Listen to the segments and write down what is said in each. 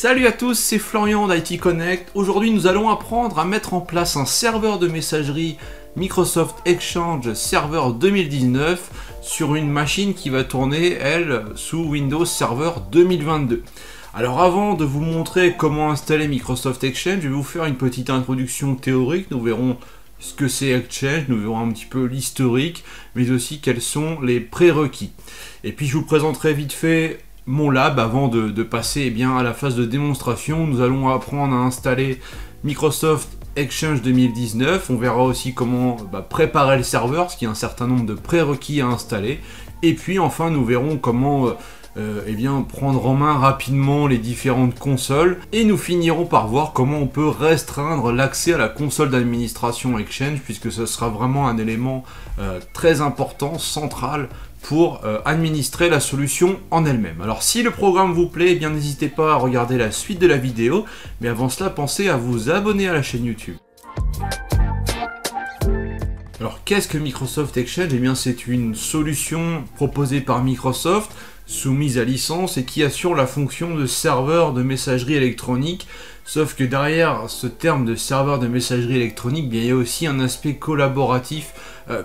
Salut à tous, c'est Florian d'IT Connect. Aujourd'hui, nous allons apprendre à mettre en place un serveur de messagerie Microsoft Exchange Server 2019 sur une machine qui va tourner, elle, sous Windows Server 2022. Alors avant de vous montrer comment installer Microsoft Exchange, je vais vous faire une petite introduction théorique. Nous verrons ce que c'est Exchange, nous verrons un petit peu l'historique, mais aussi quels sont les prérequis. Et puis je vous présenterai vite fait mon lab avant de passer à la phase de démonstration. Nous allons apprendre à installer Microsoft Exchange 2019. On verra aussi comment préparer le serveur, parce qu'il y a un certain nombre de prérequis à installer. Et puis enfin nous verrons comment prendre en main rapidement les différentes consoles. Et nous finirons par voir comment on peut restreindre l'accès à la console d'administration Exchange, puisque ce sera vraiment un élément très important, central, pour administrer la solution en elle-même. Alors si le programme vous plaît, n'hésitez pas à regarder la suite de la vidéo, mais avant cela, pensez à vous abonner à la chaîne YouTube. Alors qu'est-ce que Microsoft Exchange? C'est une solution proposée par Microsoft, soumise à licence et qui assure la fonction de serveur de messagerie électronique. Sauf que derrière ce terme de serveur de messagerie électronique, il y a aussi un aspect collaboratif,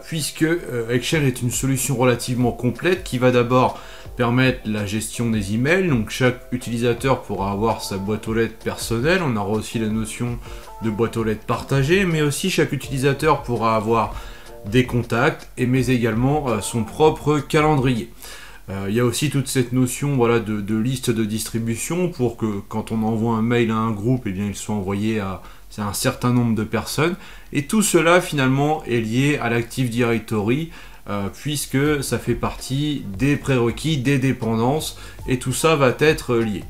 puisque Exchange est une solution relativement complète qui va d'abord permettre la gestion des emails. Donc chaque utilisateur pourra avoir sa boîte aux lettres personnelle. On aura aussi la notion de boîte aux lettres partagée, mais aussi chaque utilisateur pourra avoir des contacts, mais également son propre calendrier. Il y a aussi toute cette notion de liste de distribution pour que quand on envoie un mail à un groupe, il soit envoyé à un certain nombre de personnes. Et tout cela finalement est lié à l'Active Directory, puisque ça fait partie des prérequis, des dépendances, et tout ça va être lié.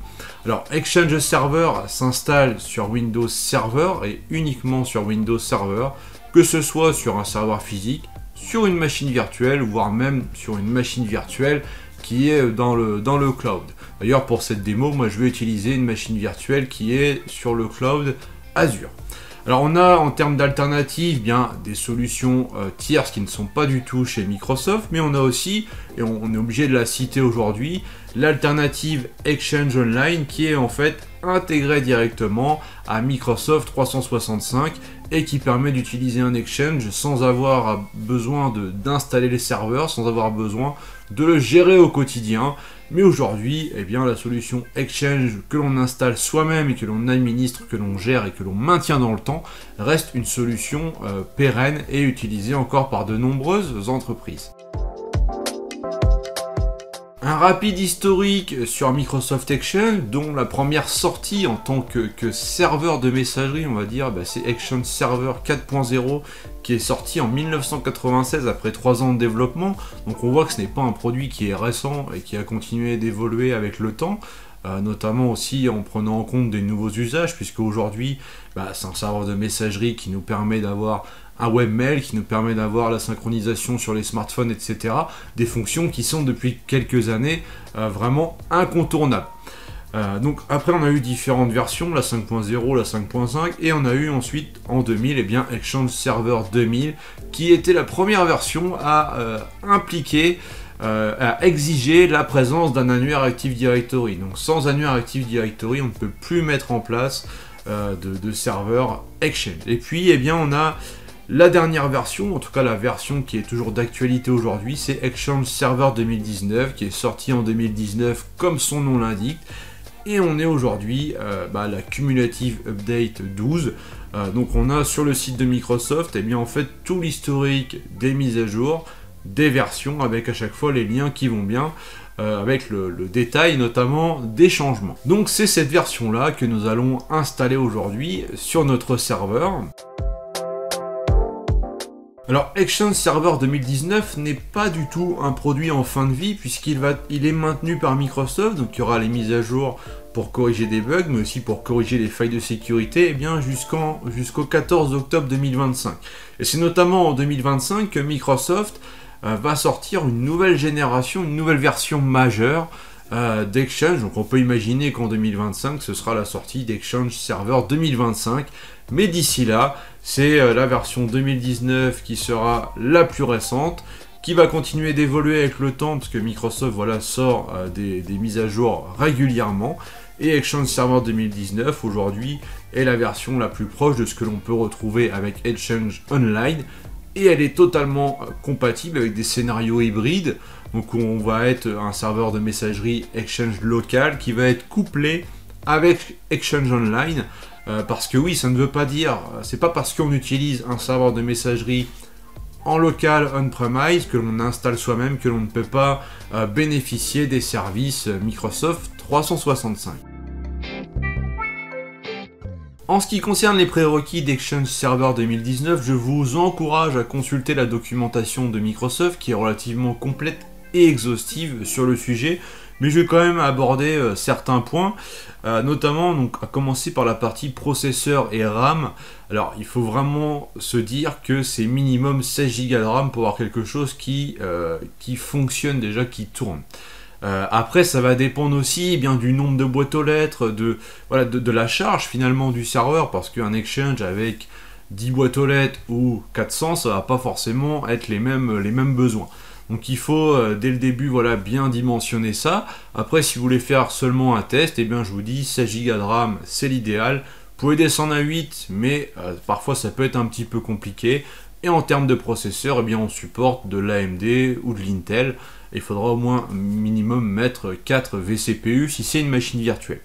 Alors Exchange Server s'installe sur Windows Server et uniquement sur Windows Server, que ce soit sur un serveur physique, sur une machine virtuelle, voire même sur une machine virtuelle qui est dans le cloud. D'ailleurs pour cette démo, moi je vais utiliser une machine virtuelle qui est sur le cloud Azure. Alors on a en termes d'alternatives des solutions tierces qui ne sont pas du tout chez Microsoft, mais on a aussi, et on est obligé de la citer aujourd'hui, l'alternative Exchange Online qui est en fait intégrée directement à Microsoft 365 et qui permet d'utiliser un Exchange sans avoir besoin d'installer les serveurs, sans avoir besoin de le gérer au quotidien. Mais aujourd'hui, la solution Exchange que l'on installe soi-même et que l'on administre, que l'on gère et que l'on maintient dans le temps, reste une solution pérenne et utilisée encore par de nombreuses entreprises. Un rapide historique sur Microsoft Exchange, dont la première sortie en tant que serveur de messagerie, c'est Exchange Server 4.0 qui est sorti en 1996 après 3 ans de développement. Donc on voit que ce n'est pas un produit qui est récent et qui a continué d'évoluer avec le temps, notamment aussi en prenant en compte des nouveaux usages, puisque aujourd'hui c'est un serveur de messagerie qui nous permet d'avoir un webmail, qui nous permet d'avoir la synchronisation sur les smartphones, etc. Des fonctions qui sont depuis quelques années vraiment incontournables. Donc après on a eu différentes versions, la 5.0, la 5.5, et on a eu ensuite en 2000 Exchange Server 2000 qui était la première version à impliquer, à exiger la présence d'un annuaire Active Directory. Donc sans annuaire Active Directory on ne peut plus mettre en place de serveur Exchange. Et puis on a la dernière version, en tout cas la version qui est toujours d'actualité aujourd'hui, c'est Exchange Server 2019 qui est sorti en 2019 comme son nom l'indique. Et on est aujourd'hui la Cumulative Update 12. Donc on a sur le site de Microsoft en fait tout l'historique des mises à jour, des versions, avec à chaque fois les liens qui vont bien, avec le détail notamment des changements. Donc c'est cette version là que nous allons installer aujourd'hui sur notre serveur. Alors Exchange Server 2019 n'est pas du tout un produit en fin de vie, puisqu'il est maintenu par Microsoft, donc il y aura les mises à jour pour corriger des bugs, mais aussi pour corriger les failles de sécurité, jusqu'au 14 octobre 2025. Et c'est notamment en 2025 que Microsoft va sortir une nouvelle génération, une nouvelle version majeure d'Exchange. Donc on peut imaginer qu'en 2025 ce sera la sortie d'Exchange Server 2025, mais d'ici là c'est la version 2019 qui sera la plus récente, qui va continuer d'évoluer avec le temps, parce que Microsoft sort des mises à jour régulièrement. Et Exchange Server 2019 aujourd'hui est la version la plus proche de ce que l'on peut retrouver avec Exchange Online. Et elle est totalement compatible avec des scénarios hybrides. Donc on va être un serveur de messagerie Exchange local qui va être couplé avec Exchange Online. Parce que oui, ça ne veut pas dire, c'est pas parce qu'on utilise un serveur de messagerie en local on-premise que l'on installe soi-même que l'on ne peut pas bénéficier des services Microsoft 365. En ce qui concerne les prérequis d'Exchange Server 2019, je vous encourage à consulter la documentation de Microsoft qui est relativement complète et exhaustive sur le sujet, mais je vais quand même aborder certains points, notamment donc, à commencer par la partie processeur et RAM. Alors il faut vraiment se dire que c'est minimum 16 Go de RAM pour avoir quelque chose qui fonctionne déjà, qui tourne. Après ça va dépendre aussi bien du nombre de boîtes aux lettres, de la charge finalement du serveur, parce qu'un Exchange avec 10 boîtes aux lettres ou 400, ça va pas forcément être les mêmes besoins. Donc il faut dès le début bien dimensionner ça. Après si vous voulez faire seulement un test, je vous dis 16 Go de RAM c'est l'idéal. Vous pouvez descendre à 8, mais parfois ça peut être un petit peu compliqué. Et en termes de processeur, on supporte de l'AMD ou de l'Intel. Il faudra au moins minimum mettre 4 vCPU si c'est une machine virtuelle.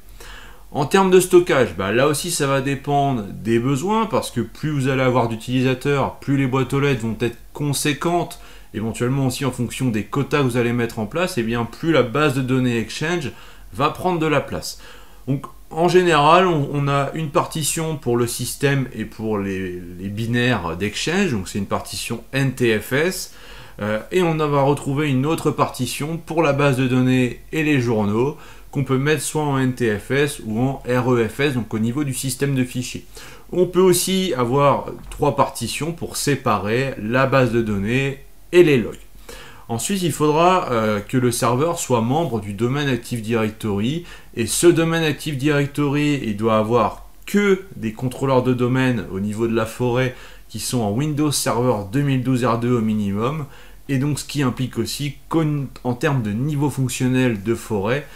En termes de stockage, là aussi ça va dépendre des besoins, parce que plus vous allez avoir d'utilisateurs, plus les boîtes aux lettres vont être conséquentes, éventuellement aussi en fonction des quotas que vous allez mettre en place, plus la base de données Exchange va prendre de la place. Donc en général, on a une partition pour le système et pour les binaires d'Exchange, donc c'est une partition NTFS, et on va retrouver une autre partition pour la base de données et les journaux, qu'on peut mettre soit en NTFS ou en REFS, donc au niveau du système de fichiers. On peut aussi avoir 3 partitions pour séparer la base de données et les logs. Ensuite, il faudra que le serveur soit membre du domaine Active Directory, et ce domaine Active Directory, il doit avoir que des contrôleurs de domaine au niveau de la forêt qui sont en Windows Server 2012 R2 au minimum, et donc ce qui implique aussi qu'en termes de niveau fonctionnel de forêt,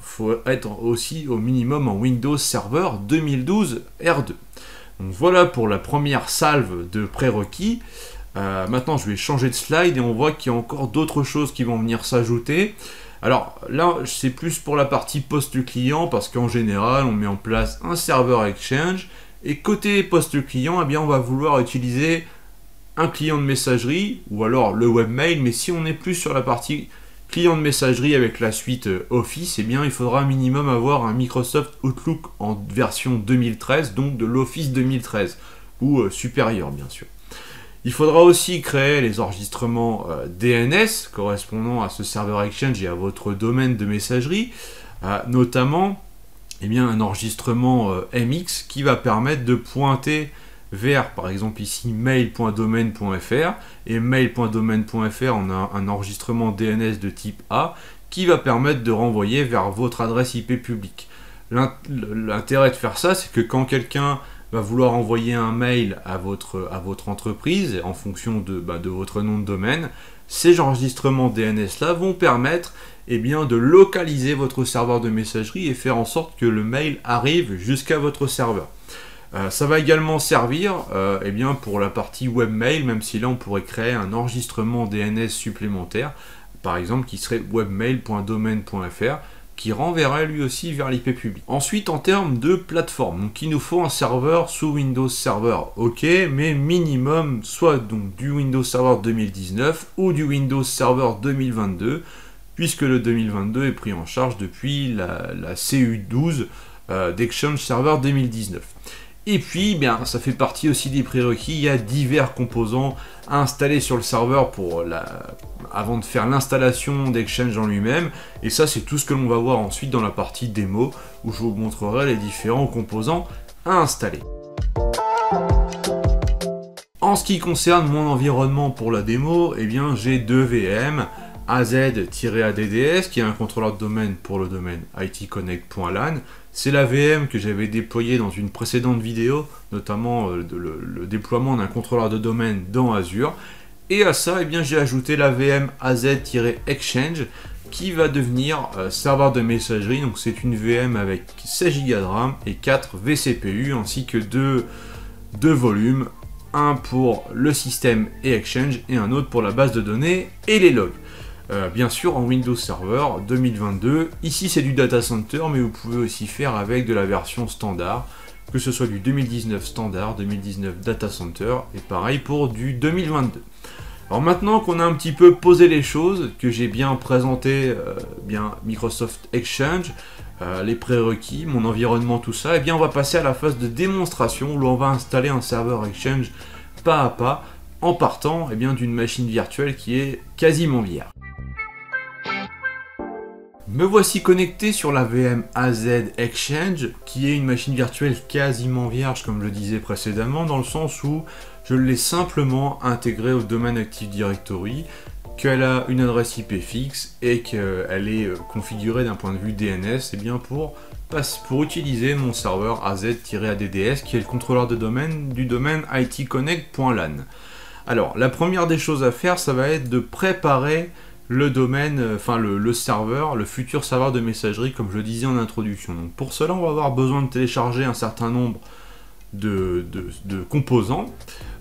faut être aussi au minimum en Windows Server 2012 R2. Donc voilà pour la première salve de prérequis. Maintenant je vais changer de slide et on voit qu'il y a encore d'autres choses qui vont venir s'ajouter. Alors là c'est plus pour la partie poste client, parce qu'en général on met en place un serveur Exchange, et côté poste client on va vouloir utiliser un client de messagerie ou alors le webmail, mais si on est plus sur la partie client de messagerie avec la suite Office, il faudra un minimum avoir un Microsoft Outlook en version 2013, donc de l'Office 2013 ou supérieur bien sûr. Il faudra aussi créer les enregistrements DNS correspondant à ce serveur Exchange et à votre domaine de messagerie, notamment un enregistrement MX qui va permettre de pointer vers, par exemple ici, mail.domaine.fr, et mail.domaine.fr, on a un enregistrement DNS de type A qui va permettre de renvoyer vers votre adresse IP publique. L'intérêt de faire ça, c'est que quand quelqu'un va vouloir envoyer un mail à votre entreprise en fonction de votre nom de domaine, ces enregistrements DNS là vont permettre de localiser votre serveur de messagerie et faire en sorte que le mail arrive jusqu'à votre serveur. Ça va également servir pour la partie webmail, même si là on pourrait créer un enregistrement DNS supplémentaire, par exemple qui serait webmail.domaine.fr, qui renverrait lui aussi vers l'IP public. Ensuite, en termes de plateforme, donc il nous faut un serveur sous Windows Server, ok, mais minimum soit donc du Windows Server 2019 ou du Windows Server 2022, puisque le 2022 est pris en charge depuis la CU12 d'Exchange Server 2019. Et puis, ça fait partie aussi des prérequis, il y a divers composants à installer sur le serveur avant de faire l'installation d'Exchange en lui-même. Et ça, c'est tout ce que l'on va voir ensuite dans la partie démo, où je vous montrerai les différents composants à installer. En ce qui concerne mon environnement pour la démo, j'ai 2 VM, AZ-ADDS, qui est un contrôleur de domaine pour le domaine itconnect.lan. C'est la VM que j'avais déployée dans une précédente vidéo, notamment le déploiement d'un contrôleur de domaine dans Azure. Et à ça, j'ai ajouté la VM AZ-Exchange, qui va devenir serveur de messagerie. Donc c'est une VM avec 16 Go de RAM et 4 vCPU ainsi que deux volumes, un pour le système et Exchange et un autre pour la base de données et les logs. Bien sûr en Windows Server 2022, ici c'est du data center, mais vous pouvez aussi faire avec de la version standard, que ce soit du 2019 standard, 2019 data center, et pareil pour du 2022. Alors maintenant qu'on a un petit peu posé les choses, que j'ai bien présenté bien Microsoft Exchange, les prérequis, mon environnement, tout ça, et bien on va passer à la phase de démonstration où on va installer un serveur Exchange pas à pas, en partant bien d'une machine virtuelle qui est quasiment vierge. Me voici connecté sur la VM AZ Exchange, qui est une machine virtuelle quasiment vierge, comme je le disais précédemment, dans le sens où je l'ai simplement intégrée au domaine Active Directory, qu'elle a une adresse IP fixe et qu'elle est configurée d'un point de vue DNS, et bien pour utiliser mon serveur AZ-ADDS, qui est le contrôleur de domaine du domaine itconnect.lan. Alors, la première des choses à faire, ça va être de préparer le domaine, le serveur, le futur serveur de messagerie, comme je le disais en introduction. Donc pour cela, on va avoir besoin de télécharger un certain nombre de composants.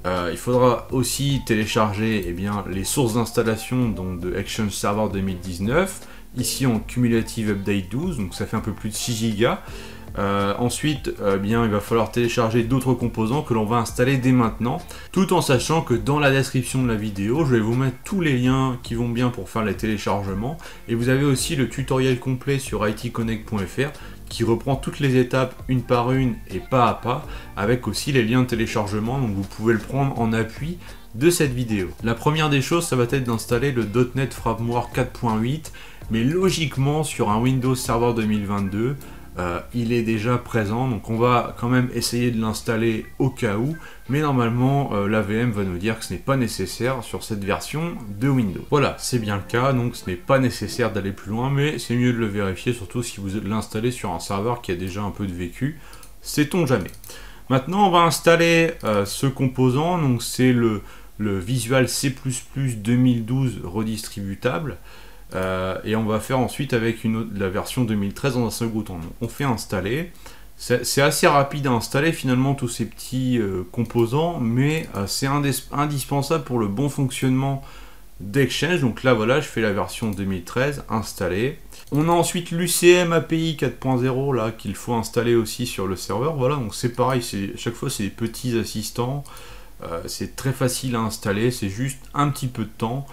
Il faudra aussi télécharger les sources d'installation de Exchange Server 2019, ici en Cumulative Update 12, donc ça fait un peu plus de 6 Go. Ensuite, il va falloir télécharger d'autres composants que l'on va installer dès maintenant, tout en sachant que dans la description de la vidéo, je vais vous mettre tous les liens qui vont bien pour faire les téléchargements, et vous avez aussi le tutoriel complet sur itconnect.fr qui reprend toutes les étapes une par une et pas à pas, avec aussi les liens de téléchargement, donc vous pouvez le prendre en appui de cette vidéo. La première des choses, ça va être d'installer le .NET Framework 4.8, mais logiquement sur un Windows Server 2022, il est déjà présent, donc on va quand même essayer de l'installer au cas où, mais normalement la VM va nous dire que ce n'est pas nécessaire sur cette version de Windows. Voilà, c'est bien le cas, donc ce n'est pas nécessaire d'aller plus loin, mais c'est mieux de le vérifier, surtout si vous l'installez sur un serveur qui a déjà un peu de vécu, sait-on jamais. Maintenant on va installer ce composant, donc c'est le Visual C++ 2012 redistributable. Et on va faire ensuite avec la version 2013 dans un second temps. On fait installer. C'est assez rapide à installer finalement tous ces petits composants, mais c'est indispensable pour le bon fonctionnement d'Exchange. Donc là voilà, je fais la version 2013, installer. On a ensuite l'UCM API 4.0 là qu'il faut installer aussi sur le serveur. Voilà, donc c'est pareil, chaque fois c'est des petits assistants. C'est très facile à installer, c'est juste un petit peu de temps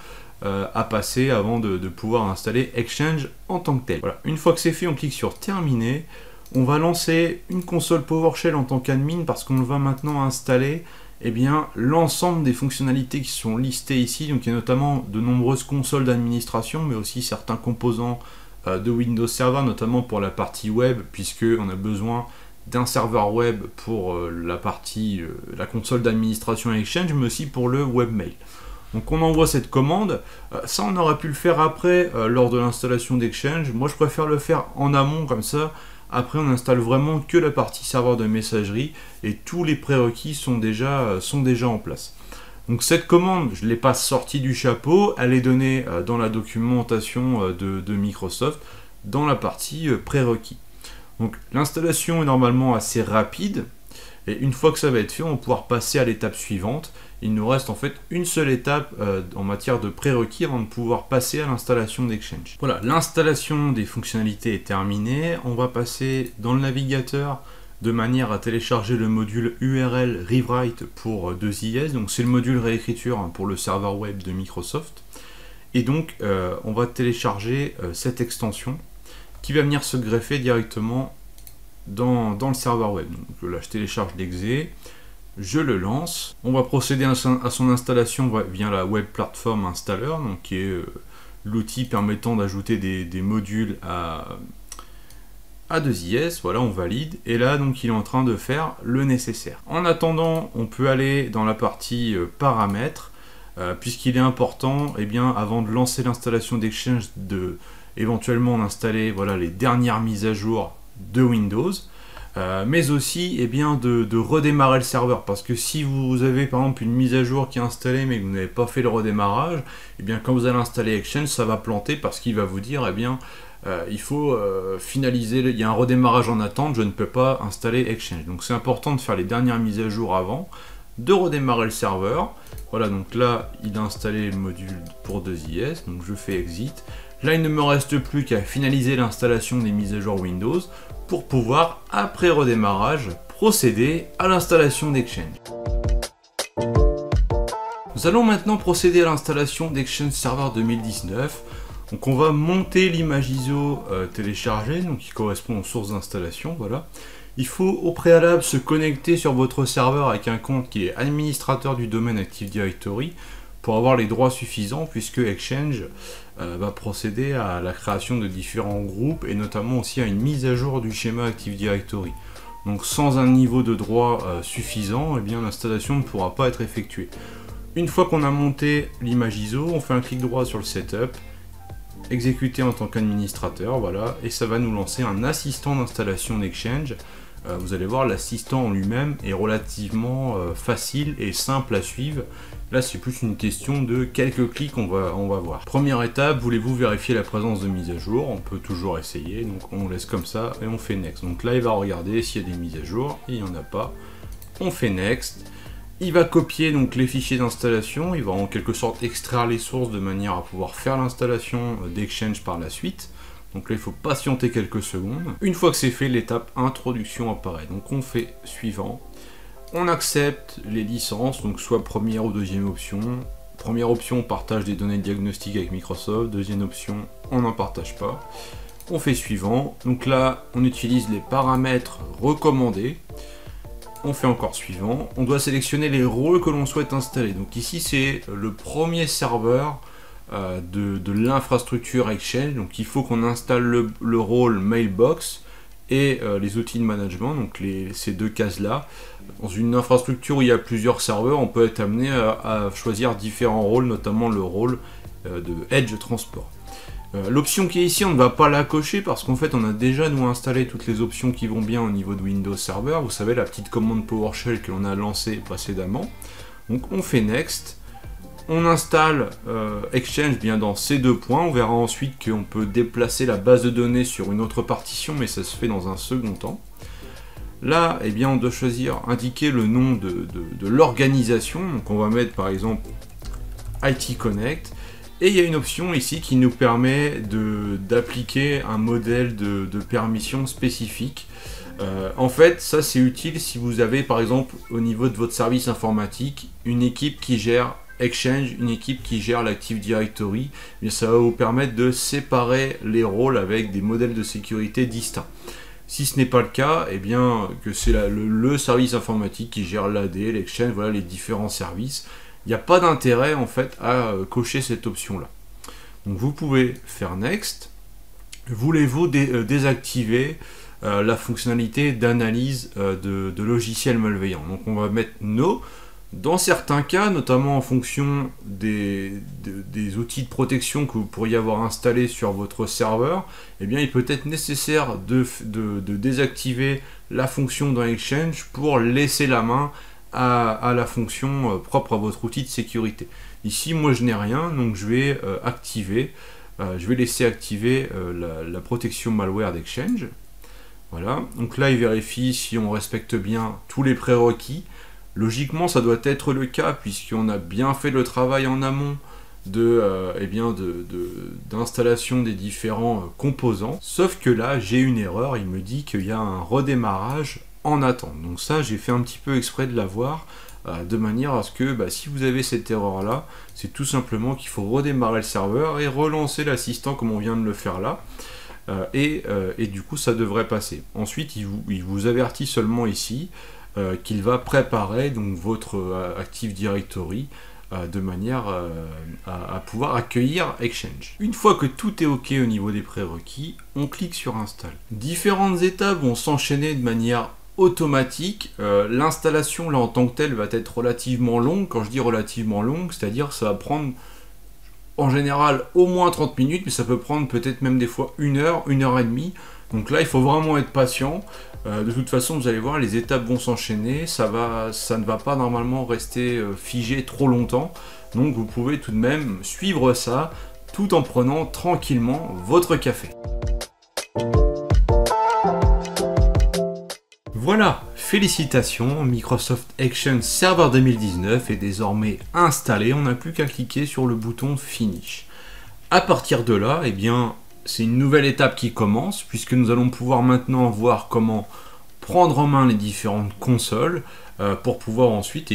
à passer avant de pouvoir installer Exchange en tant que tel. Voilà. Une fois que c'est fait, on clique sur terminer. On va lancer une console PowerShell en tant qu'admin parce qu'on va maintenant installer l'ensemble des fonctionnalités qui sont listées ici. Donc il y a notamment de nombreuses consoles d'administration, mais aussi certains composants de Windows Server, notamment pour la partie web, puisqu'on a besoin d'un serveur web pour la console d'administration Exchange, mais aussi pour le webmail. Donc on envoie cette commande, ça on aurait pu le faire après lors de l'installation d'Exchange. Moi je préfère le faire en amont, comme ça après on installe vraiment que la partie serveur de messagerie et tous les prérequis sont déjà en place. Donc cette commande, je ne l'ai pas sortie du chapeau, elle est donnée dans la documentation de Microsoft dans la partie prérequis. Donc l'installation est normalement assez rapide. Et une fois que ça va être fait, on va pouvoir passer à l'étape suivante. Il nous reste en fait une seule étape en matière de prérequis avant de pouvoir passer à l'installation d'Exchange. Voilà, l'installation des fonctionnalités est terminée. On va passer dans le navigateur de manière à télécharger le module URL Rewrite pour 2IS. Donc c'est le module réécriture pour le serveur web de Microsoft. Et donc on va télécharger cette extension qui va venir se greffer directement dans le serveur web. Donc là je télécharge l'exé, je le lance. On va procéder à son installation via la Web Platform Installer, donc qui est l'outil permettant d'ajouter des modules à 2IS. Voilà, on valide, et là donc il est en train de faire le nécessaire. En attendant, on peut aller dans la partie paramètres, puisqu'il est important, avant de lancer l'installation d'Exchange, éventuellement d'installer les dernières mises à jour de Windows. mais aussi de redémarrer le serveur, parce que si vous avez par exemple une mise à jour qui est installée mais que vous n'avez pas fait le redémarrage, quand vous allez installer Exchange, ça va planter parce qu'il va vous dire il faut finaliser, il y a un redémarrage en attente, je ne peux pas installer Exchange. Donc c'est important de faire les dernières mises à jour avant, de redémarrer le serveur. Voilà, donc là il a installé le module pour 2IS, donc je fais exit. Là il ne me reste plus qu'à finaliser l'installation des mises à jour Windows pour pouvoir, après redémarrage, procéder à l'installation d'Exchange. Nous allons maintenant procéder à l'installation d'Exchange Server 2019. Donc on va monter l'image ISO téléchargée, donc qui correspond aux sources d'installation, voilà. Il faut au préalable se connecter sur votre serveur avec un compte qui est administrateur du domaine Active Directory pour avoir les droits suffisants, puisque Exchange va procéder à la création de différents groupes et notamment aussi à une mise à jour du schéma Active Directory. Donc sans un niveau de droit suffisant, l'installation ne pourra pas être effectuée. Une fois qu'on a monté l'image ISO, on fait un clic droit sur le Setup, exécuter en tant qu'administrateur, voilà, et ça va nous lancer un assistant d'installation d'Exchange. Vous allez voir, l'assistant en lui-même est relativement facile et simple à suivre. Là, c'est plus une question de quelques clics, on va voir. Première étape, voulez-vous vérifier la présence de mise à jour? On peut toujours essayer, donc on laisse comme ça et on fait Next. Donc là, il va regarder s'il y a des mises à jour, et il n'y en a pas. On fait Next. Il va copier donc les fichiers d'installation, il va en quelque sorte extraire les sources de manière à pouvoir faire l'installation d'Exchange par la suite. Donc là, il faut patienter quelques secondes. Une fois que c'est fait, l'étape introduction apparaît. Donc on fait suivant. On accepte les licences, donc soit première ou deuxième option. Première option, partage des données de diagnostic avec Microsoft. Deuxième option, on n'en partage pas. On fait suivant. Donc là, on utilise les paramètres recommandés. On fait encore suivant. On doit sélectionner les rôles que l'on souhaite installer. Donc ici, c'est le premier serveur de l'infrastructure Exchange. Donc il faut qu'on installe le rôle Mailbox et les outils de management, donc ces deux cases-là. Dans une infrastructure où il y a plusieurs serveurs, on peut être amené à choisir différents rôles, notamment le rôle de Edge Transport. L'option qui est ici, on ne va pas la cocher parce qu'en fait on a déjà nous installé toutes les options qui vont bien au niveau de Windows Server. Vous savez, la petite commande PowerShell que l'on a lancée précédemment. Donc on fait Next. On installe Exchange bien dans ces deux points. On verra ensuite qu'on peut déplacer la base de données sur une autre partition, mais ça se fait dans un second temps. Là, on doit choisir, indiquer le nom de l'organisation. Donc on va mettre par exemple IT Connect. Et il y a une option ici qui nous permet d'appliquer un modèle de permission spécifique. En fait, ça c'est utile si vous avez par exemple au niveau de votre service informatique une équipe qui gère Exchange, une équipe qui gère l'Active Directory. Ça va vous permettre de séparer les rôles avec des modèles de sécurité distincts. Si ce n'est pas le cas, que c'est le service informatique qui gère l'AD, l'Exchange, voilà les différents services. Il n'y a pas d'intérêt en fait à cocher cette option là. Donc vous pouvez faire Next. Voulez-vous désactiver la fonctionnalité d'analyse de logiciels malveillants? Donc on va mettre No. Dans certains cas, notamment en fonction des outils de protection que vous pourriez avoir installés sur votre serveur, il peut être nécessaire de désactiver la fonction dans Exchange pour laisser la main à la fonction propre à votre outil de sécurité. Ici, moi je n'ai rien, donc je vais je vais laisser activer la protection malware d'Exchange. Voilà, donc là il vérifie si on respecte bien tous les prérequis. Logiquement, ça doit être le cas puisqu'on a bien fait le travail en amont d'installation des différents composants. Sauf que là, j'ai une erreur, il me dit qu'il y a un redémarrage en attente. Donc ça, j'ai fait un petit peu exprès de l'avoir, de manière à ce que si vous avez cette erreur-là, c'est tout simplement qu'il faut redémarrer le serveur et relancer l'assistant comme on vient de le faire là. Et du coup, ça devrait passer. Ensuite, il vous avertit seulement ici qu'il va préparer donc votre Active Directory de manière à pouvoir accueillir Exchange. Une fois que tout est OK au niveau des prérequis, on clique sur Install. Différentes étapes vont s'enchaîner de manière automatique. L'installation là en tant que telle va être relativement longue. Quand je dis relativement longue, c'est-à-dire ça va prendre en général au moins 30 minutes, mais ça peut prendre peut-être même des fois 1 heure, 1 heure et demie. Donc là, il faut vraiment être patient. De toute façon, vous allez voir, les étapes vont s'enchaîner. Ça ne va pas normalement rester figé trop longtemps. Donc vous pouvez tout de même suivre ça tout en prenant tranquillement votre café. Voilà, félicitations, Microsoft Exchange Server 2019 est désormais installé. On n'a plus qu'à cliquer sur le bouton Finish. À partir de là, eh bien, c'est une nouvelle étape qui commence, puisque nous allons pouvoir maintenant voir comment prendre en main les différentes consoles pour pouvoir ensuite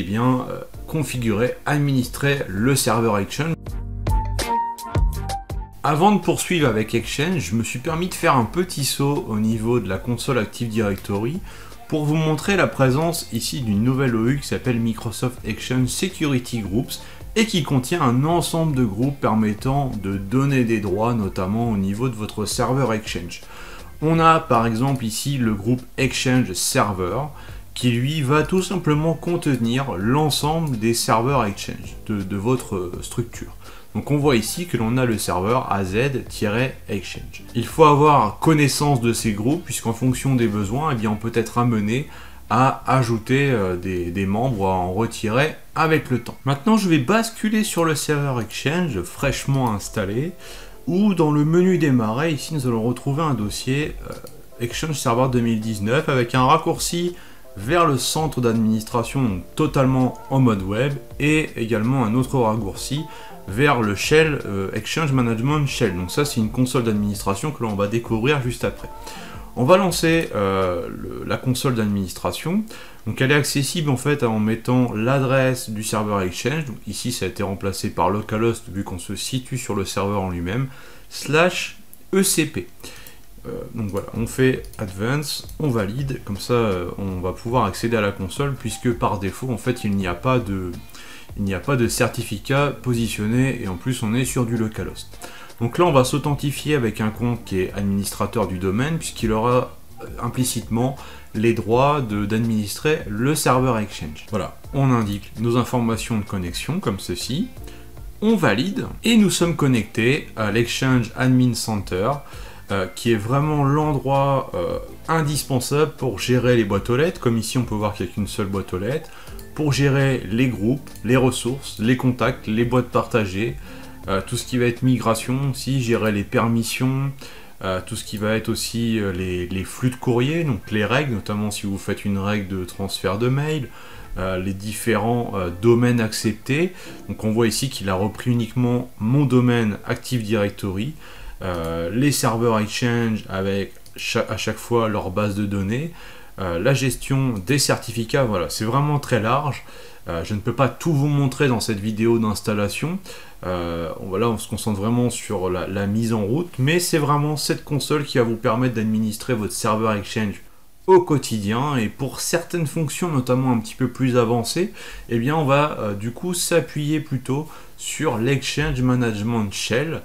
configurer, administrer le serveur Exchange. Avant de poursuivre avec Exchange, je me suis permis de faire un petit saut au niveau de la console Active Directory pour vous montrer la présence ici d'une nouvelle OU qui s'appelle Microsoft Exchange Security Groups et qui contient un ensemble de groupes permettant de donner des droits, notamment au niveau de votre serveur Exchange. On a par exemple ici le groupe Exchange Server qui lui va tout simplement contenir l'ensemble des serveurs Exchange de votre structure. Donc on voit ici que l'on a le serveur AZ-Exchange. Il faut avoir connaissance de ces groupes puisqu'en fonction des besoins, on peut être amené à ajouter des membres ou à en retirer avec le temps. Maintenant je vais basculer sur le serveur Exchange fraîchement installé où dans le menu démarrer, ici nous allons retrouver un dossier Exchange Server 2019 avec un raccourci vers le centre d'administration totalement en mode web et également un autre raccourci vers le Shell Exchange Management Shell. Donc ça c'est une console d'administration que l'on va découvrir juste après. On va lancer la console d'administration. Donc elle est accessible en fait en mettant l'adresse du serveur Exchange. Donc ici ça a été remplacé par localhost vu qu'on se situe sur le serveur en lui-même /ECP. Donc voilà, on fait Advance, on valide, comme ça on va pouvoir accéder à la console puisque par défaut en fait il n'y a pas de certificat positionné et en plus on est sur du localhost. Donc là on va s'authentifier avec un compte qui est administrateur du domaine puisqu'il aura implicitement les droits d'administrer le serveur Exchange. Voilà, on indique nos informations de connexion comme ceci, on valide et nous sommes connectés à l'Exchange Admin Center qui est vraiment l'endroit indispensable pour gérer les boîtes aux lettres, comme ici on peut voir qu'il n'y a qu'une seule boîte aux lettres, pour gérer les groupes, les ressources, les contacts, les boîtes partagées, tout ce qui va être migration aussi, gérer les permissions, tout ce qui va être aussi les flux de courrier, donc les règles, notamment si vous faites une règle de transfert de mail, les différents domaines acceptés. Donc on voit ici qu'il a repris uniquement mon domaine Active Directory, les serveurs Exchange avec à chaque fois leur base de données, la gestion des certificats. Voilà, c'est vraiment très large. Je ne peux pas tout vous montrer dans cette vidéo d'installation. Voilà, on se concentre vraiment sur la mise en route, mais c'est vraiment cette console qui va vous permettre d'administrer votre serveur Exchange au quotidien, et pour certaines fonctions notamment un petit peu plus avancées, eh bien on va du coup s'appuyer plutôt sur l'Exchange Management Shell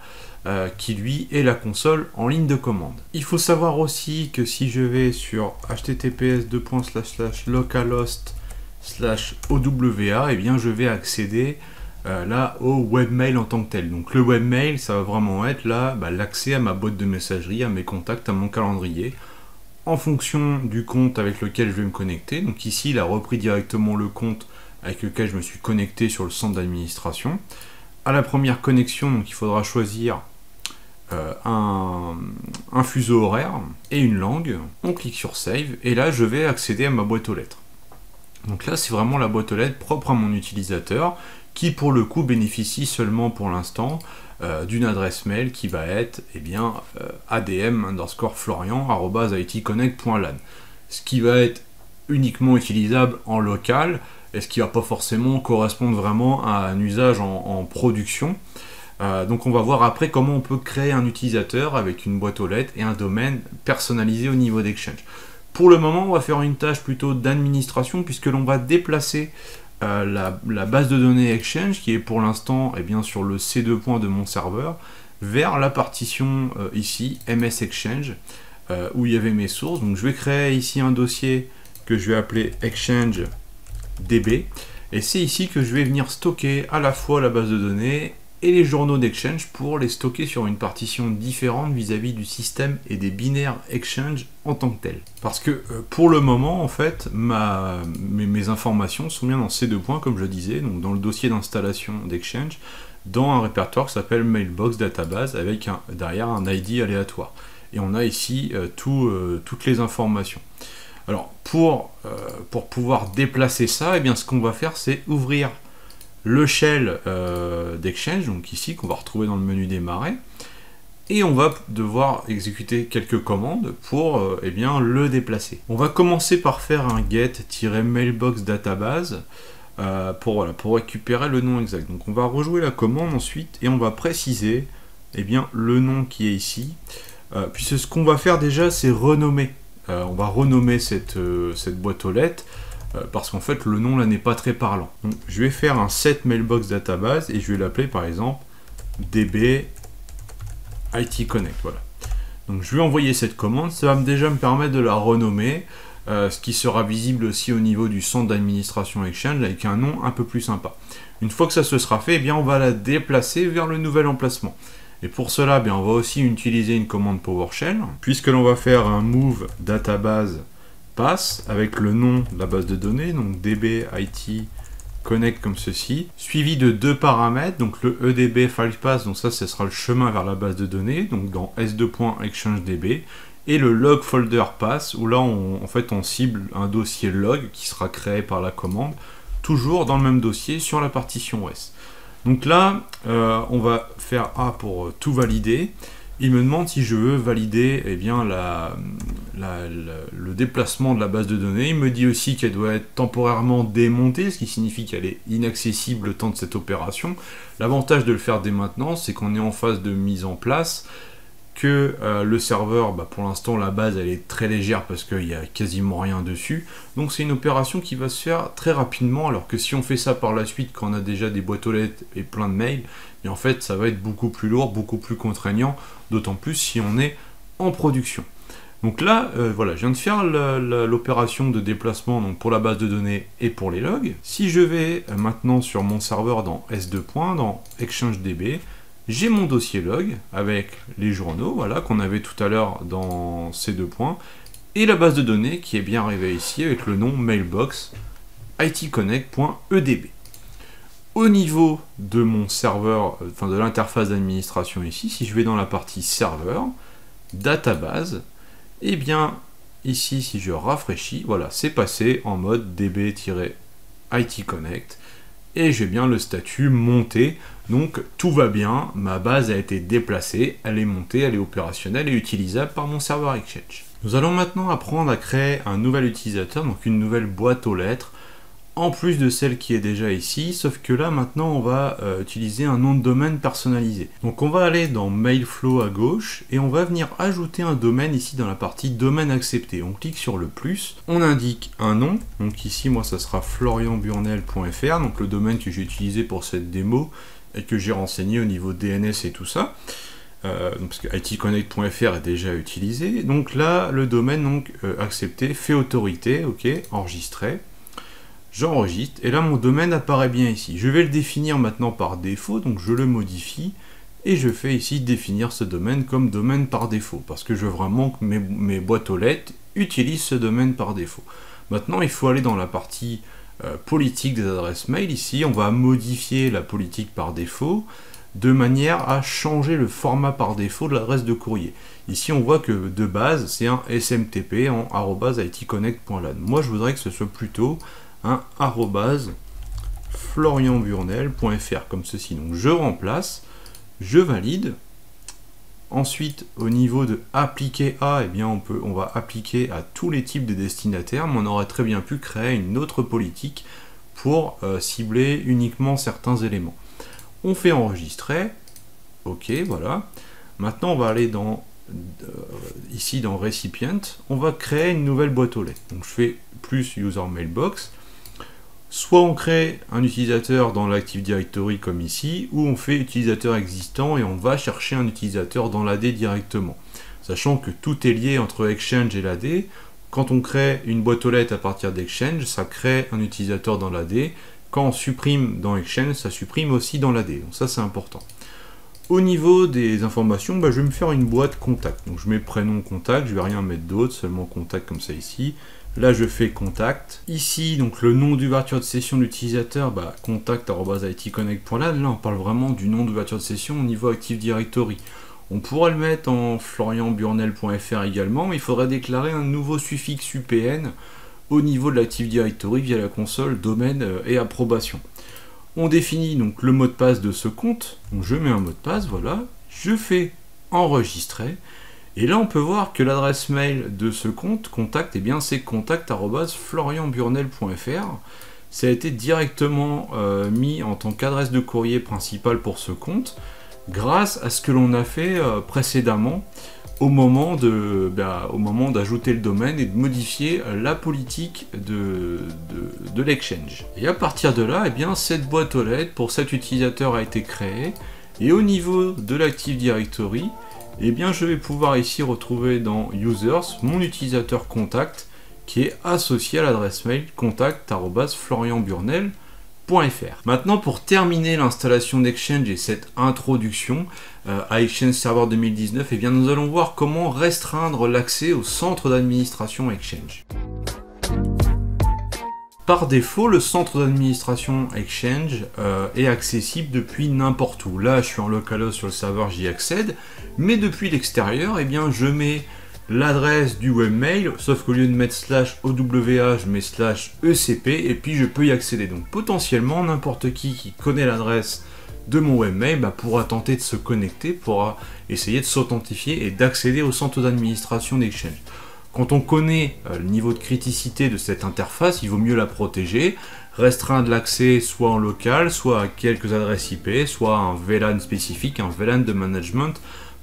qui lui est la console en ligne de commande. Il faut savoir aussi que si je vais sur https://localhost/owa, eh bien je vais accéder là au webmail en tant que tel. Donc le webmail, ça va vraiment être là l'accès à ma boîte de messagerie, à mes contacts, à mon calendrier, en fonction du compte avec lequel je vais me connecter. Donc ici, il a repris directement le compte avec lequel je me suis connecté sur le centre d'administration. À la première connexion, donc il faudra choisir un fuseau horaire et une langue. On clique sur Save et là, je vais accéder à ma boîte aux lettres. Donc là, c'est vraiment la boîte aux lettres propre à mon utilisateur qui, pour le coup, bénéficie seulement pour l'instant d'une adresse mail qui va être adm_florian@itconnect.lan, ce qui va être uniquement utilisable en local et ce qui va pas forcément correspondre vraiment à un usage en production. Donc on va voir après comment on peut créer un utilisateur avec une boîte aux lettres et un domaine personnalisé au niveau d'Exchange. Pour le moment, on va faire une tâche plutôt d'administration puisque l'on va déplacer la base de données Exchange qui est pour l'instant sur le C2 point de mon serveur vers la partition ici MS Exchange où il y avait mes sources. Donc je vais créer ici un dossier que je vais appeler Exchange DB et c'est ici que je vais venir stocker à la fois la base de données et les journaux d'Exchange pour les stocker sur une partition différente vis-à-vis du système et des binaires Exchange en tant que tel. Parce que pour le moment, en fait, mes informations sont bien dans ces deux points, comme je disais, donc dans le dossier d'installation d'Exchange, dans un répertoire qui s'appelle Mailbox Database, avec derrière un ID aléatoire. Et on a ici toutes les informations. Alors, pour pouvoir déplacer ça, eh bien, ce qu'on va faire, c'est ouvrir le shell d'Exchange, donc ici, qu'on va retrouver dans le menu démarrer, et on va devoir exécuter quelques commandes pour eh bien, le déplacer. On va commencer par faire un get-mailbox database pour récupérer le nom exact. Donc on va rejouer la commande ensuite, et on va préciser eh bien, le nom qui est ici, puisque ce qu'on va faire déjà, c'est renommer. On va renommer cette boîte aux lettres, parce qu'en fait le nom là n'est pas très parlant. Donc, je vais faire un set mailbox database et je vais l'appeler par exemple db IT Connect. Voilà. Donc je vais envoyer cette commande, ça va déjà me permettre de la renommer, ce qui sera visible aussi au niveau du centre d'administration Exchange avec un nom un peu plus sympa. Une fois que ça se sera fait, eh bien, on va la déplacer vers le nouvel emplacement. Et pour cela, eh bien, on va aussi utiliser une commande PowerShell, puisque l'on va faire un move database pass avec le nom de la base de données, donc db IT Connect comme ceci, suivi de deux paramètres, donc le edb file pass, donc ça ce sera le chemin vers la base de données, donc dans s2.exchange-db, et le log folder pass, où là en fait on cible un dossier log qui sera créé par la commande, toujours dans le même dossier sur la partition S. Donc là, on va faire A pour tout valider. Il me demande si je veux valider eh bien, le déplacement de la base de données. Il me dit aussi qu'elle doit être temporairement démontée, ce qui signifie qu'elle est inaccessible le temps de cette opération. L'avantage de le faire dès maintenant, c'est qu'on est en phase de mise en place, que le serveur, pour l'instant la base elle est très légère parce qu'il n'y a quasiment rien dessus, donc c'est une opération qui va se faire très rapidement, alors que si on fait ça par la suite quand on a déjà des boîtes aux lettres et plein de mails, et en fait ça va être beaucoup plus lourd, beaucoup plus contraignant, d'autant plus si on est en production. Donc là, voilà, je viens de faire l'opération de déplacement donc pour la base de données et pour les logs. Si je vais maintenant sur mon serveur dans S2. Dans ExchangeDB, j'ai mon dossier log avec les journaux, voilà, qu'on avait tout à l'heure dans ces deux points, et la base de données qui est bien arrivée ici avec le nom mailbox itconnect.edb. Au niveau de mon serveur, enfin de l'interface d'administration ici, si je vais dans la partie serveur, database, et bien ici si je rafraîchis, voilà, c'est passé en mode db-itconnect, et j'ai bien le statut monté, donc tout va bien, ma base a été déplacée, elle est montée, elle est opérationnelle et utilisable par mon serveur Exchange. Nous allons maintenant apprendre à créer un nouvel utilisateur, donc une nouvelle boîte aux lettres, en plus de celle qui est déjà ici, sauf que là maintenant on va utiliser un nom de domaine personnalisé. Donc on va aller dans Mailflow à gauche et on va venir ajouter un domaine ici dans la partie domaine accepté. On clique sur le plus, on indique un nom, donc ici moi ça sera florianburnel.fr, donc le domaine que j'ai utilisé pour cette démo et que j'ai renseigné au niveau DNS et tout ça. Parce que itconnect.fr est déjà utilisé. Donc là le domaine donc accepté, fait autorité, ok, enregistré. J'enregistre, et là mon domaine apparaît bien ici. Je vais le définir maintenant par défaut, donc je le modifie, et je fais ici définir ce domaine comme domaine par défaut, parce que je veux vraiment que mes boîtes aux lettres utilisent ce domaine par défaut. Maintenant, il faut aller dans la partie politique des adresses mail. Ici, on va modifier la politique par défaut, de manière à changer le format par défaut de l'adresse de courrier. Ici, on voit que de base, c'est un SMTP en @itconnect.lan. Moi, je voudrais que ce soit plutôt un @florianburnel.fr comme ceci. Donc je remplace, je valide. Ensuite, au niveau de appliquer à, eh bien on va appliquer à tous les types de destinataires, mais on aurait très bien pu créer une autre politique pour cibler uniquement certains éléments. On fait enregistrer, ok, voilà. Maintenant on va aller dans ici dans Recipient, on va créer une nouvelle boîte aux lettres. Donc je fais plus user mailbox. Soit on crée un utilisateur dans l'Active Directory comme ici, ou on fait utilisateur existant et on va chercher un utilisateur dans l'AD directement. Sachant que tout est lié entre Exchange et l'AD, quand on crée une boîte aux lettres à partir d'Exchange, ça crée un utilisateur dans l'AD. quand on supprime dans Exchange, ça supprime aussi dans l'AD. Donc ça c'est important. Au niveau des informations, je vais me faire une boîte contact. Donc je mets prénom contact, je vais rien mettre d'autre, seulement contact comme ça ici. Là je fais contact. Ici donc le nom d'ouverture de session de l'utilisateur, contact@itconnect.lan. Là on parle vraiment du nom d'ouverture de session au niveau Active Directory. On pourrait le mettre en florianburnel.fr également, mais il faudrait déclarer un nouveau suffixe UPN au niveau de l'Active Directory via la console domaine et approbation. On définit donc le mot de passe de ce compte, donc je mets un mot de passe, voilà, je fais enregistrer, et là on peut voir que l'adresse mail de ce compte, contact, c'est contact@florianburnel.fr. Ça a été directement mis en tant qu'adresse de courrier principale pour ce compte, grâce à ce que l'on a fait précédemment au moment d'ajouter le domaine et de modifier la politique de l'Exchange. Et à partir de là, cette boîte aux lettres pour cet utilisateur a été créée, et au niveau de l'Active Directory, je vais pouvoir ici retrouver dans Users mon utilisateur contact qui est associé à l'adresse mail contact@florianburnel.fr. Maintenant, pour terminer l'installation d'Exchange et cette introduction à Exchange Server 2019, nous allons voir comment restreindre l'accès au centre d'administration Exchange. Par défaut, le centre d'administration Exchange est accessible depuis n'importe où. Là, je suis en localhost sur le serveur, j'y accède, mais depuis l'extérieur, je mets l'adresse du webmail, sauf qu'au lieu de mettre /OWA, je mets /ECP, et puis je peux y accéder. Donc potentiellement, n'importe qui connaît l'adresse de mon webmail pourra tenter de se connecter, pourra essayer de s'authentifier et d'accéder au centre d'administration d'Exchange. Quand on connaît le niveau de criticité de cette interface, il vaut mieux la protéger, restreindre l'accès soit en local, soit à quelques adresses IP, soit à un VLAN spécifique, un VLAN de management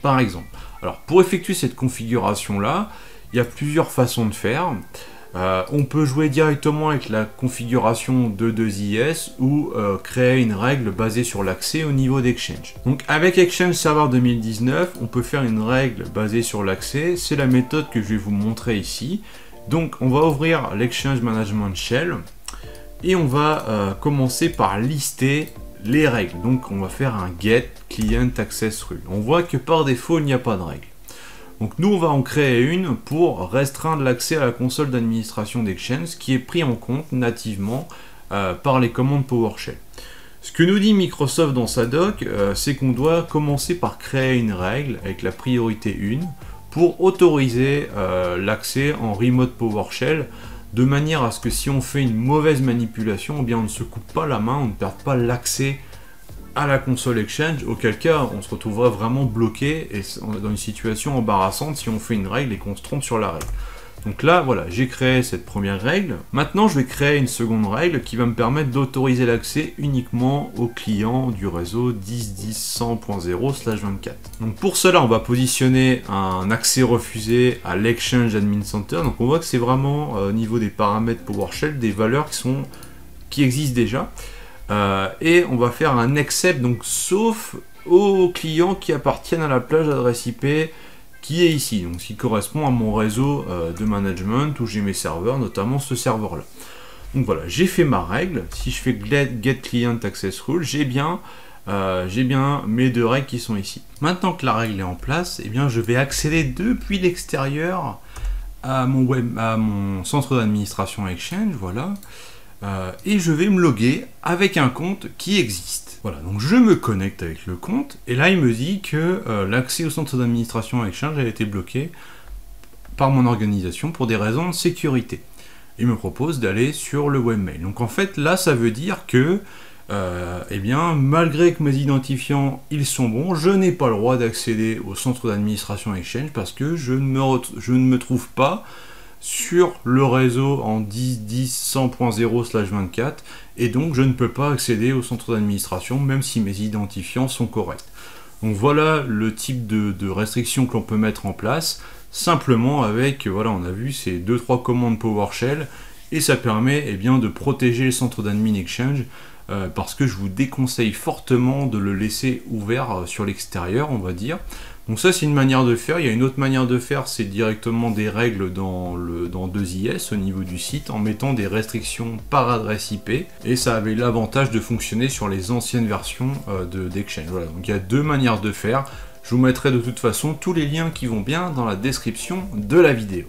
par exemple. Alors pour effectuer cette configuration là, il y a plusieurs façons de faire. On peut jouer directement avec la configuration de 2IS ou créer une règle basée sur l'accès au niveau d'Exchange. Donc avec Exchange Server 2019, on peut faire une règle basée sur l'accès. C'est la méthode que je vais vous montrer ici. Donc on va ouvrir l'Exchange Management Shell et on va commencer par lister les règles. Donc on va faire un get client access rule. On voit que par défaut il n'y a pas de règle. Donc nous on va en créer une pour restreindre l'accès à la console d'administration d'Exchange qui est pris en compte nativement par les commandes PowerShell. Ce que nous dit Microsoft dans sa doc, c'est qu'on doit commencer par créer une règle avec la priorité 1 pour autoriser l'accès en remote PowerShell, de manière à ce que si on fait une mauvaise manipulation, on ne se coupe pas la main, on ne perd pas l'accès à la console Exchange, auquel cas on se retrouverait vraiment bloqué et dans une situation embarrassante si on fait une règle et qu'on se trompe sur la règle. Donc là, voilà, j'ai créé cette première règle. Maintenant, je vais créer une seconde règle qui va me permettre d'autoriser l'accès uniquement aux clients du réseau 10.10.100.0/24. Donc pour cela, on va positionner un accès refusé à l'Exchange Admin Center. Donc on voit que c'est vraiment au niveau des paramètres PowerShell des valeurs qui existent déjà. Et on va faire un except, donc sauf aux clients qui appartiennent à la plage d'adresse IP qui est ici, donc qui correspond à mon réseau de management où j'ai mes serveurs, notamment ce serveur là. Donc voilà, j'ai fait ma règle. Si je fais get client access rule, j'ai bien mes deux règles qui sont ici. Maintenant que la règle est en place, je vais accéder depuis l'extérieur à mon centre d'administration Exchange, voilà. Et je vais me loguer avec un compte qui existe. Voilà, donc je me connecte avec le compte, et là il me dit que l'accès au centre d'administration Exchange a été bloqué par mon organisation pour des raisons de sécurité. Il me propose d'aller sur le webmail. Donc en fait, là ça veut dire que, malgré que mes identifiants ils sont bons, je n'ai pas le droit d'accéder au centre d'administration Exchange parce que je ne me trouve pas sur le réseau en 10.10.100.0/24 et donc je ne peux pas accéder au centre d'administration même si mes identifiants sont corrects. Donc voilà le type de restriction que l'on peut mettre en place simplement avec, voilà, on a vu ces 2-3 commandes PowerShell et ça permet de protéger le centre d'admin Exchange parce que je vous déconseille fortement de le laisser ouvert sur l'extérieur, on va dire. Donc ça c'est une manière de faire. Il y a une autre manière de faire, c'est directement des règles dans 2IS au niveau du site en mettant des restrictions par adresse IP, et ça avait l'avantage de fonctionner sur les anciennes versions d'Exchange. Voilà, donc il y a deux manières de faire. Je vous mettrai de toute façon tous les liens qui vont bien dans la description de la vidéo.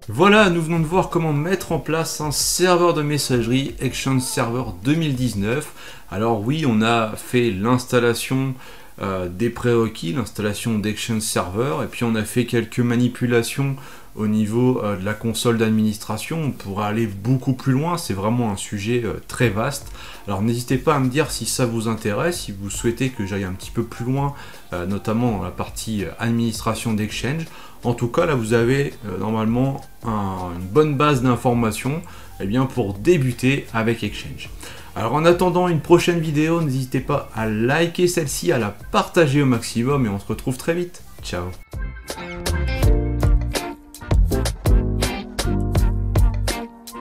Voilà, nous venons de voir comment mettre en place un serveur de messagerie Exchange Server 2019. Alors oui, on a fait l'installation des prérequis, l'installation d'Exchange Server, et puis on a fait quelques manipulations au niveau de la console d'administration. On pourrait aller beaucoup plus loin, c'est vraiment un sujet très vaste. Alors n'hésitez pas à me dire si ça vous intéresse, si vous souhaitez que j'aille un petit peu plus loin, notamment dans la partie administration d'Exchange. En tout cas, là vous avez normalement une bonne base d'informations pour débuter avec Exchange. Alors en attendant une prochaine vidéo, n'hésitez pas à liker celle-ci, à la partager au maximum, et on se retrouve très vite. Ciao.